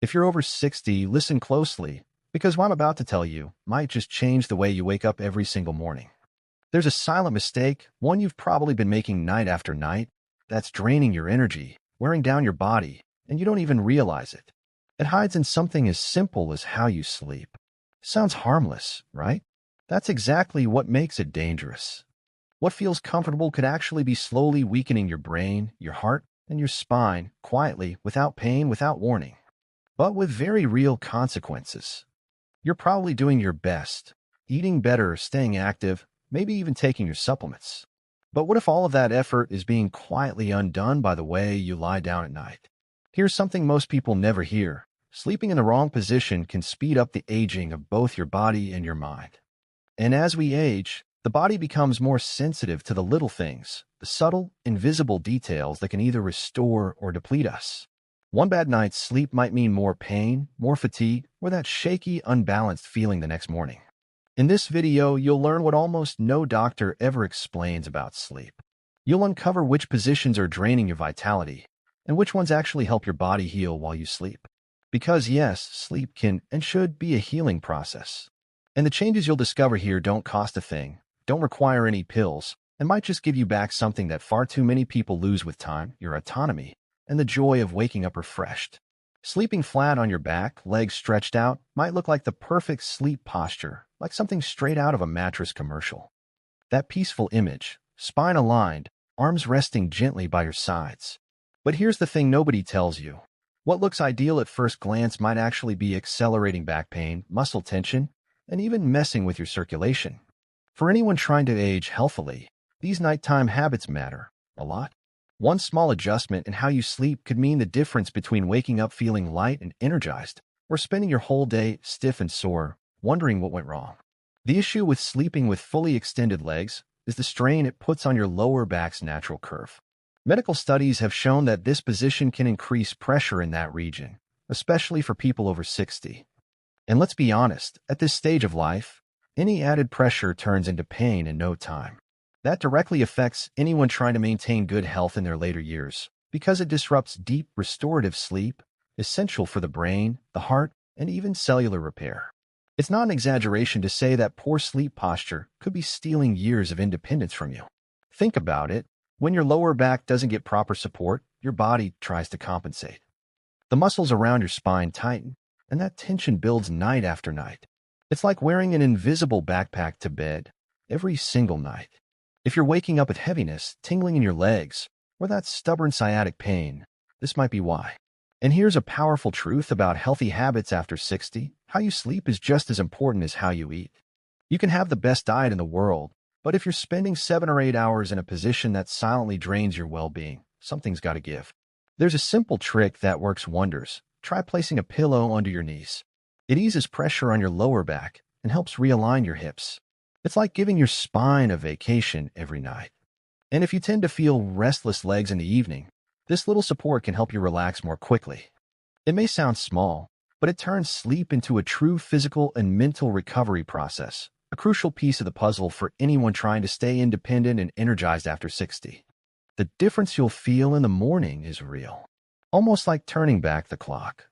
If you're over 60, listen closely, because what I'm about to tell you might just change the way you wake up every single morning. There's a silent mistake, one you've probably been making night after night, that's draining your energy, wearing down your body, and you don't even realize it. It hides in something as simple as how you sleep. Sounds harmless, right? That's exactly what makes it dangerous. What feels comfortable could actually be slowly weakening your brain, your heart, and your spine, quietly, without pain, without warning, but with very real consequences. You're probably doing your best, eating better, staying active, maybe even taking your supplements. But what if all of that effort is being quietly undone by the way you lie down at night? Here's something most people never hear. Sleeping in the wrong position can speed up the aging of both your body and your mind. And as we age, the body becomes more sensitive to the little things, the subtle, invisible details that can either restore or deplete us. One bad night's sleep might mean more pain, more fatigue, or that shaky, unbalanced feeling the next morning. In this video, you'll learn what almost no doctor ever explains about sleep. You'll uncover which positions are draining your vitality, and which ones actually help your body heal while you sleep. Because yes, sleep can and should be a healing process. And the changes you'll discover here don't cost a thing, don't require any pills, and might just give you back something that far too many people lose with time, your autonomy, and the joy of waking up refreshed. Sleeping flat on your back, legs stretched out, might look like the perfect sleep posture, like something straight out of a mattress commercial. That peaceful image, spine aligned, arms resting gently by your sides. But here's the thing nobody tells you. What looks ideal at first glance might actually be accelerating back pain, muscle tension, and even messing with your circulation. For anyone trying to age healthily, these nighttime habits matter a lot. One small adjustment in how you sleep could mean the difference between waking up feeling light and energized, or spending your whole day stiff and sore, wondering what went wrong. The issue with sleeping with fully extended legs is the strain it puts on your lower back's natural curve. Medical studies have shown that this position can increase pressure in that region, especially for people over 60. And let's be honest, at this stage of life, any added pressure turns into pain in no time. That directly affects anyone trying to maintain good health in their later years, because it disrupts deep, restorative sleep, essential for the brain, the heart, and even cellular repair. It's not an exaggeration to say that poor sleep posture could be stealing years of independence from you. Think about it. When your lower back doesn't get proper support, your body tries to compensate. The muscles around your spine tighten, and that tension builds night after night. It's like wearing an invisible backpack to bed every single night. If you're waking up with heaviness, tingling in your legs, or that stubborn sciatic pain, this might be why. And here's a powerful truth about healthy habits after 60. How you sleep is just as important as how you eat. You can have the best diet in the world, but if you're spending 7 or 8 hours in a position that silently drains your well-being, something's got to give. There's a simple trick that works wonders. Try placing a pillow under your knees. It eases pressure on your lower back and helps realign your hips. It's like giving your spine a vacation every night. And if you tend to feel restless legs in the evening, this little support can help you relax more quickly. It may sound small, but it turns sleep into a true physical and mental recovery process, a crucial piece of the puzzle for anyone trying to stay independent and energized after 60. The difference you'll feel in the morning is real, almost like turning back the clock.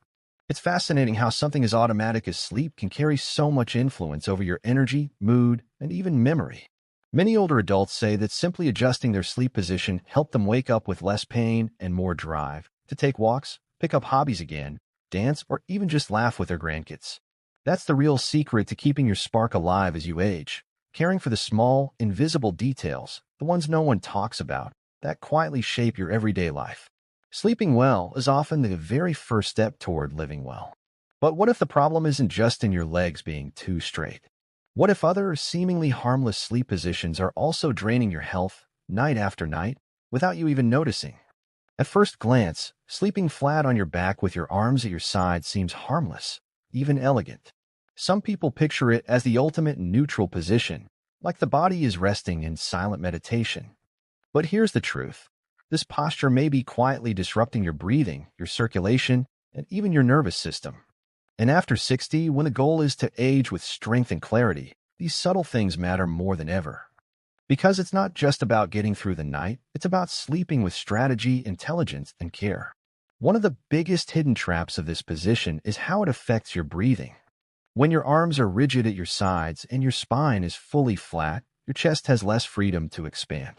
It's fascinating how something as automatic as sleep can carry so much influence over your energy, mood, and even memory. Many older adults say that simply adjusting their sleep position helped them wake up with less pain and more drive to take walks, pick up hobbies again, dance, or even just laugh with their grandkids. That's the real secret to keeping your spark alive as you age, caring for the small, invisible details, the ones no one talks about, that quietly shape your everyday life. Sleeping well is often the very first step toward living well. But what if the problem isn't just in your legs being too straight? What if other seemingly harmless sleep positions are also draining your health night after night without you even noticing? At first glance, sleeping flat on your back with your arms at your side seems harmless, even elegant. Some people picture it as the ultimate neutral position, like the body is resting in silent meditation. But here's the truth. This posture may be quietly disrupting your breathing, your circulation, and even your nervous system. And after 60, when the goal is to age with strength and clarity, these subtle things matter more than ever. Because it's not just about getting through the night, it's about sleeping with strategy, intelligence, and care. One of the biggest hidden traps of this position is how it affects your breathing. When your arms are rigid at your sides and your spine is fully flat, your chest has less freedom to expand.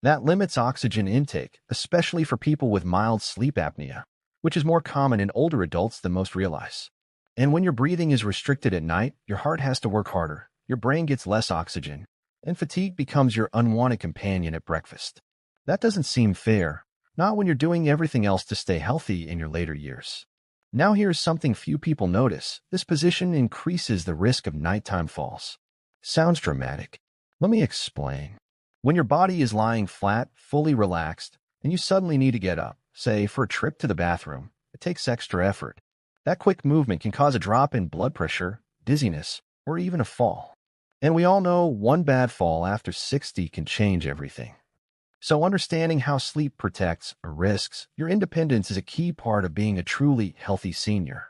That limits oxygen intake, especially for people with mild sleep apnea, which is more common in older adults than most realize. And when your breathing is restricted at night, your heart has to work harder, your brain gets less oxygen, and fatigue becomes your unwanted companion at breakfast. That doesn't seem fair, not when you're doing everything else to stay healthy in your later years. Now here's something few people notice. This position increases the risk of nighttime falls. Sounds dramatic. Let me explain. When your body is lying flat, fully relaxed, and you suddenly need to get up, say for a trip to the bathroom, it takes extra effort. That quick movement can cause a drop in blood pressure, dizziness, or even a fall. And we all know one bad fall after 60 can change everything. So understanding how sleep protects or risks your independence is a key part of being a truly healthy senior.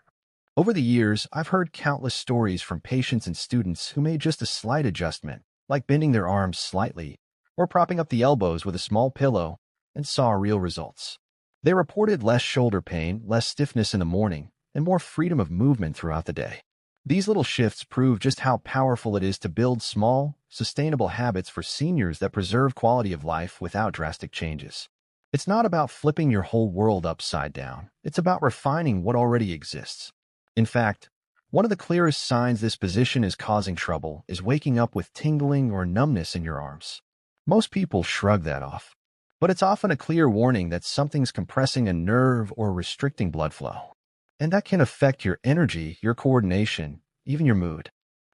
Over the years, I've heard countless stories from patients and students who made just a slight adjustment, like bending their arms slightly or propping up the elbows with a small pillow, and saw real results. They reported less shoulder pain, less stiffness in the morning, and more freedom of movement throughout the day. These little shifts prove just how powerful it is to build small, sustainable habits for seniors that preserve quality of life without drastic changes. It's not about flipping your whole world upside down. It's about refining what already exists. In fact, one of the clearest signs this position is causing trouble is waking up with tingling or numbness in your arms. Most people shrug that off, but it's often a clear warning that something's compressing a nerve or restricting blood flow. And that can affect your energy, your coordination, even your mood.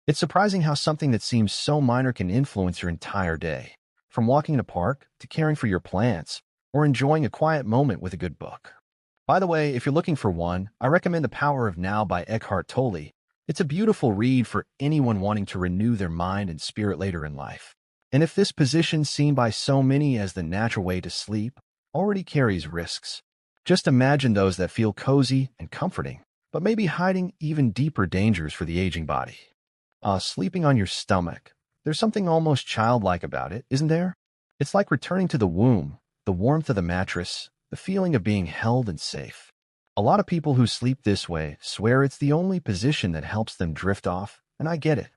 It's surprising how something that seems so minor can influence your entire day, from walking in a park to caring for your plants or enjoying a quiet moment with a good book. By the way, if you're looking for one, I recommend The Power of Now by Eckhart Tolle. It's a beautiful read for anyone wanting to renew their mind and spirit later in life. And if this position, seen by so many as the natural way to sleep, already carries risks, just imagine those that feel cozy and comforting, but may be hiding even deeper dangers for the aging body. Sleeping on your stomach. There's something almost childlike about it, isn't there? It's like returning to the womb, the warmth of the mattress, the feeling of being held and safe. A lot of people who sleep this way swear it's the only position that helps them drift off, and I get it.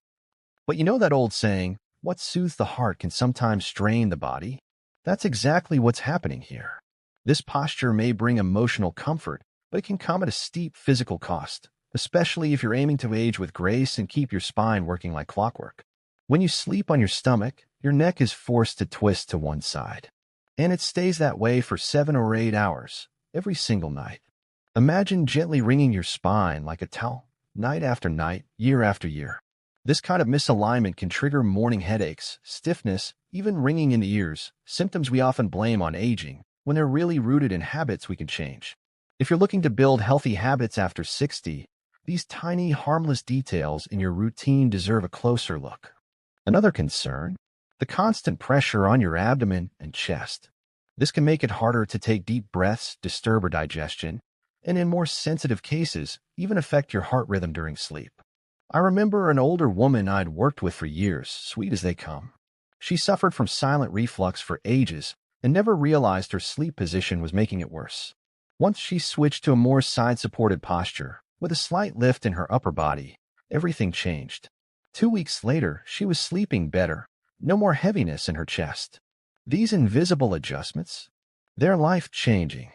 But you know that old saying, what soothes the heart can sometimes strain the body? That's exactly what's happening here. This posture may bring emotional comfort, but it can come at a steep physical cost, especially if you're aiming to age with grace and keep your spine working like clockwork. When you sleep on your stomach, your neck is forced to twist to one side, and it stays that way for 7 or 8 hours, every single night. Imagine gently wringing your spine like a towel, night after night, year after year. This kind of misalignment can trigger morning headaches, stiffness, even ringing in the ears, symptoms we often blame on aging, when they're really rooted in habits we can change. If you're looking to build healthy habits after 60, these tiny, harmless details in your routine deserve a closer look. Another concern, the constant pressure on your abdomen and chest. This can make it harder to take deep breaths, disturb your digestion, and in more sensitive cases, even affect your heart rhythm during sleep. I remember an older woman I'd worked with for years, sweet as they come. She suffered from silent reflux for ages and never realized her sleep position was making it worse. Once she switched to a more side-supported posture, with a slight lift in her upper body, everything changed. 2 weeks later, she was sleeping better, no more heaviness in her chest. These invisible adjustments, they're life-changing,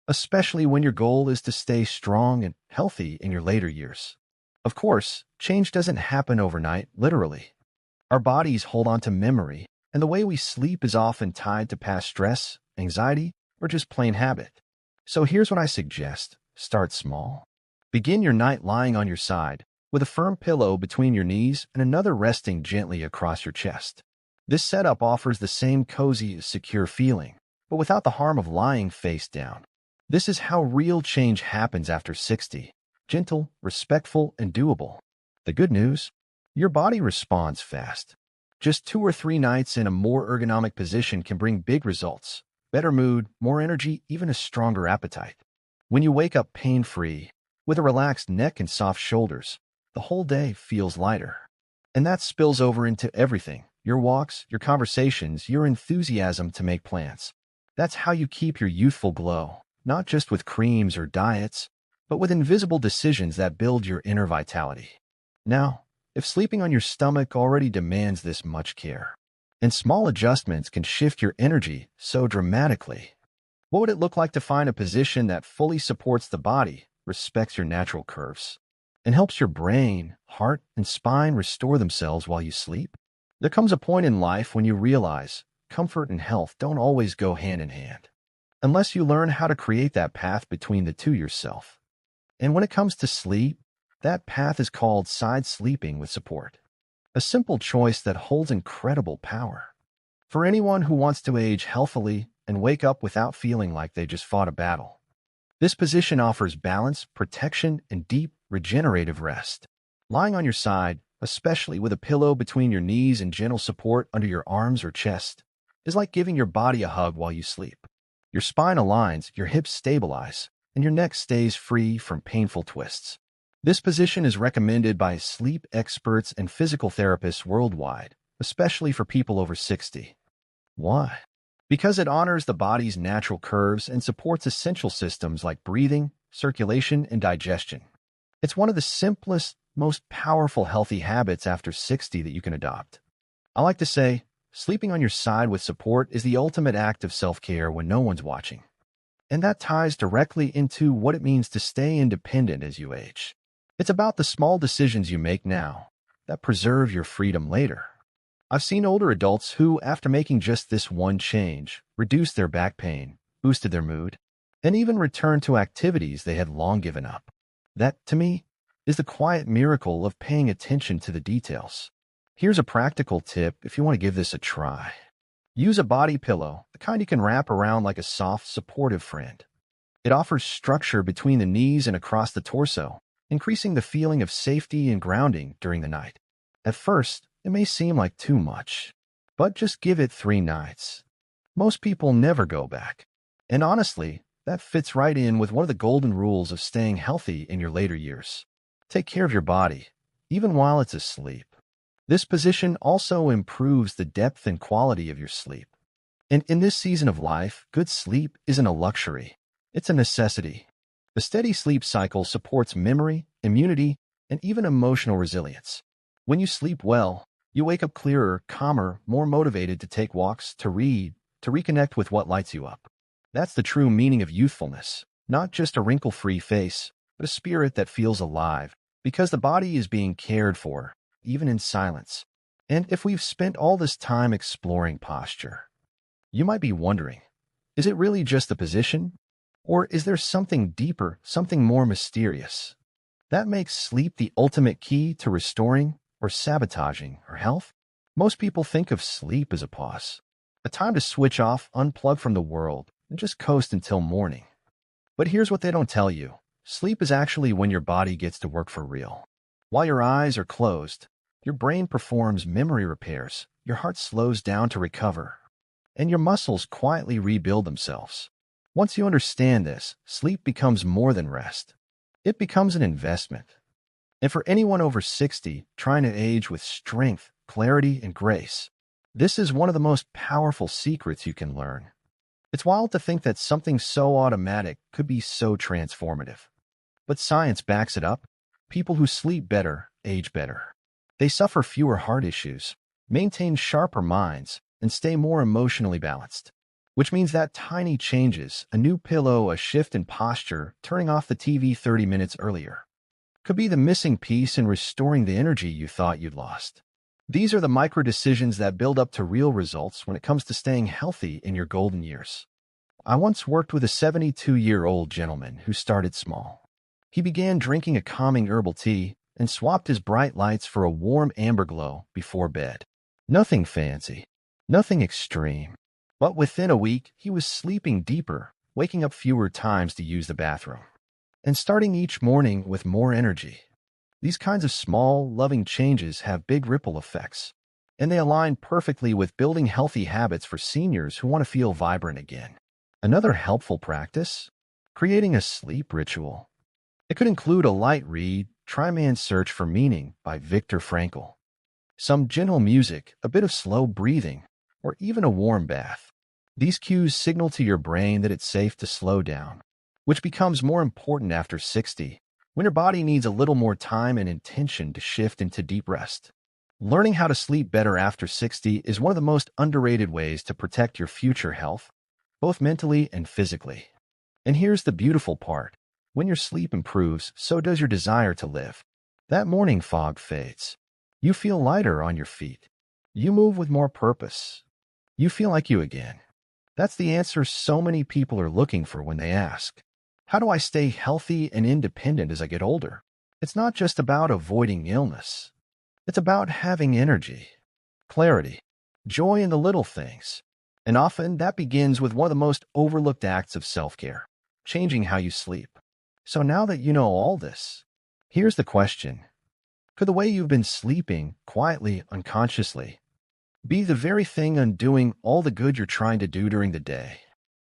especially when your goal is to stay strong and healthy in your later years. Of course, change doesn't happen overnight, literally. Our bodies hold on to memory, and the way we sleep is often tied to past stress, anxiety, or just plain habit. So here's what I suggest. Start small. Begin your night lying on your side, with a firm pillow between your knees and another resting gently across your chest. This setup offers the same cozy, secure feeling, but without the harm of lying face down. This is how real change happens after 60. Gentle, respectful, and doable. The good news? Your body responds fast. Just 2 or 3 nights in a more ergonomic position can bring big results. Better mood, more energy, even a stronger appetite. When you wake up pain-free, with a relaxed neck and soft shoulders, the whole day feels lighter. And that spills over into everything. Your walks, your conversations, your enthusiasm to make plans. That's how you keep your youthful glow, not just with creams or diets, but with invisible decisions that build your inner vitality. Now, if sleeping on your stomach already demands this much care, and small adjustments can shift your energy so dramatically, what would it look like to find a position that fully supports the body, respects your natural curves, and helps your brain, heart, and spine restore themselves while you sleep? There comes a point in life when you realize comfort and health don't always go hand in hand, unless you learn how to create that path between the two yourself. And when it comes to sleep, that path is called side sleeping with support, a simple choice that holds incredible power. For anyone who wants to age healthily and wake up without feeling like they just fought a battle, this position offers balance, protection, and deep, regenerative rest. Lying on your side, especially with a pillow between your knees and gentle support under your arms or chest, is like giving your body a hug while you sleep. Your spine aligns, your hips stabilize, and your neck stays free from painful twists. This position is recommended by sleep experts and physical therapists worldwide, especially for people over 60. Why? Because it honors the body's natural curves and supports essential systems like breathing, circulation, and digestion. It's one of the simplest, most powerful healthy habits after 60 that you can adopt. I like to say, sleeping on your side with support is the ultimate act of self-care when no one's watching. And that ties directly into what it means to stay independent as you age. It's about the small decisions you make now that preserve your freedom later. I've seen older adults who, after making just this one change, reduced their back pain, boosted their mood, and even returned to activities they had long given up. That, to me, is the quiet miracle of paying attention to the details. Here's a practical tip if you want to give this a try. Use a body pillow, the kind you can wrap around like a soft, supportive friend. It offers structure between the knees and across the torso, increasing the feeling of safety and grounding during the night. At first, it may seem like too much, but just give it 3 nights. Most people never go back. And honestly, that fits right in with one of the golden rules of staying healthy in your later years. Take care of your body, even while it's asleep. This position also improves the depth and quality of your sleep. And in this season of life, good sleep isn't a luxury. It's a necessity. The steady sleep cycle supports memory, immunity, and even emotional resilience. When you sleep well, you wake up clearer, calmer, more motivated to take walks, to read, to reconnect with what lights you up. That's the true meaning of youthfulness, not just a wrinkle-free face, but a spirit that feels alive, because the body is being cared for, even in silence. And if we've spent all this time exploring posture, you might be wondering, is it really just the position? Or is there something deeper, something more mysterious? That makes sleep the ultimate key to restoring or sabotaging our health. Most people think of sleep as a pause, a time to switch off, unplug from the world, and just coast until morning. But here's what they don't tell you. Sleep is actually when your body gets to work for real. While your eyes are closed, your brain performs memory repairs, your heart slows down to recover, and your muscles quietly rebuild themselves. Once you understand this, sleep becomes more than rest. It becomes an investment. And for anyone over 60 trying to age with strength, clarity, and grace, this is one of the most powerful secrets you can learn. It's wild to think that something so automatic could be so transformative. But science backs it up. People who sleep better age better. They suffer fewer heart issues, maintain sharper minds, and stay more emotionally balanced. Which means that tiny changes, a new pillow, a shift in posture, turning off the TV 30 minutes earlier, could be the missing piece in restoring the energy you thought you'd lost. These are the micro decisions that build up to real results when it comes to staying healthy in your golden years. I once worked with a 72-year-old gentleman who started small. He began drinking a calming herbal tea and swapped his bright lights for a warm amber glow before bed. Nothing fancy, nothing extreme. But within a week, he was sleeping deeper, waking up fewer times to use the bathroom, and starting each morning with more energy. These kinds of small, loving changes have big ripple effects, and they align perfectly with building healthy habits for seniors who want to feel vibrant again. Another helpful practice? Creating a sleep ritual. It could include a light read, Try Man's Search for Meaning by Viktor Frankl, some gentle music, a bit of slow breathing, or even a warm bath. These cues signal to your brain that it's safe to slow down, which becomes more important after 60, when your body needs a little more time and intention to shift into deep rest. Learning how to sleep better after 60 is one of the most underrated ways to protect your future health, both mentally and physically. And here's the beautiful part. When your sleep improves, so does your desire to live. That morning fog fades. You feel lighter on your feet. You move with more purpose. You feel like you again. That's the answer so many people are looking for when they ask, how do I stay healthy and independent as I get older? It's not just about avoiding illness. It's about having energy, clarity, joy in the little things. And often that begins with one of the most overlooked acts of self-care, changing how you sleep. So now that you know all this, here's the question. Could the way you've been sleeping, quietly, unconsciously, be the very thing undoing all the good you're trying to do during the day?